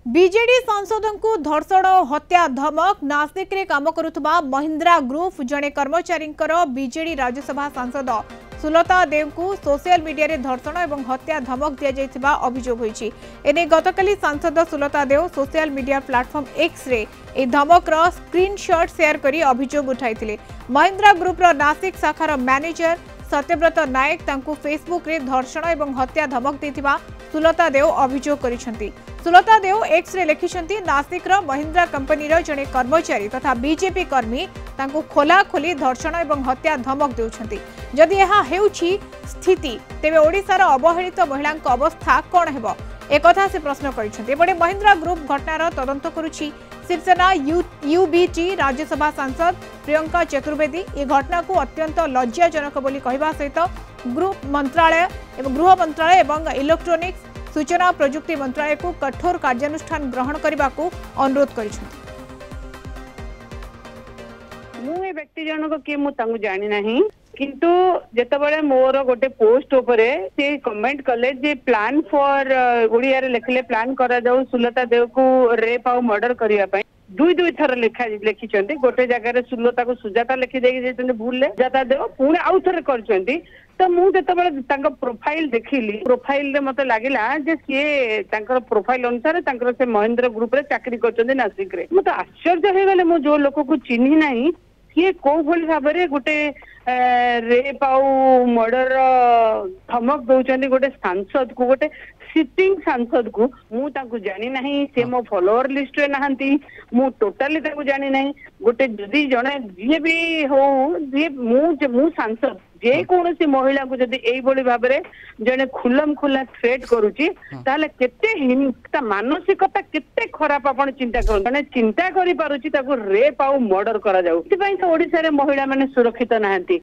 BJD सांसदों को धर्षण और हत्या धमक नासिक रे काम करुवा महिंद्रा ग्रुप जड़े कर्मचारी बीजेडी राज्यसभा सांसद सुलता देव को सोशल मीडिया रे धर्षण और हत्या धमक दि जाइथिबा अभियोग होईछि। एने गतकाली सांसद Sulata Deo social media platform X रे ए धमक रो स्क्रीनशॉट शेयर करी अभियोग उठाइथिले। महिंद्रा ग्रुप रो नासिक शाखार मैनेजर सत्यव्रत नायक तांको फेसबुक रे धर्षण और हत्या धमक देथिबा सुलता देव अभियोग करिसेंती। सुलता देव एक्स रे लिखिसेंती नासिक रो महिंद्रा कंपनी रो जने कर्मचारी तथा बीजेपी कर्मी तांको खोला खोली धर्षण और हत्या धमक देउछंती। जदि यह हेउछि स्थिति तेबे ओडिसार अवहेलित महिला अवस्था कोन हेबो एकथा से प्रश्न करिसेंती। एबडे महिंद्रा ग्रुप घटनार तदंत करुछि। शिवसेना यूबीटी राज्यसभा सांसद प्रियंका चतुर्वेदी ए घटना को अत्यंत लज्जाजनक बोली कहबा सहित गृह मंत्रालय एवं इलेक्ट्रोनिक्स सूचना प्रजुक्ति मंत्रालय को कठोर कार्यानुष्ठान ग्रहण करने को अनुरोध करिसेंती। मु व्यक्ति जनक किए मु तांगु जानि नाही किंतु जेतबळे मोर गोटे पोस्ट उपरे से कमेंट कले जे प्लान फॉर ओडिया रे लेखले प्लान करा जाऊ सुलता देव को रेप आउ मर्डर करिया पई दुई थर लिखिचंती। गोटे जगह रे सुलता को सुजाता लिखि देगी जेतने भूल ले जाता देव पुणे आउ थरे करचंती। तो मु जेतबळे तांका प्रोफाइल देखिली प्रोफाइल रे मते लागिला जे से तांकर प्रोफाइल अनुसार तांकर से महेंद्र ग्रुप रे चाकरी करचंती नासिक रे। मते आश्चर्य हे गले मु जो लोक को चिन्ही नाही ये को भली भाव रे गोटे रेप आउ मर्डर धमक दौरान गोटे सांसद को गोटे सिटिंग सांसद को मु तांको जानी नहीं से मो फॉलोअर लिस्ट रे नहांती मु टोटली तांको जानी नहीं। गोटे जदी जने जे भी हो जे मु सांसद जे कोनोसी महिला को जदी एई बोली भाव रे जने खुलम खुला थ्रेट करूची ताले केते हिंसा मानसिकता केते खराब आपण चिंता करू माने चिंता करि पारुची ताको रेप आउ मर्डर करा जाऊ। एति पई तो ओडिसा रे महिला माने सुरक्षित नहांती।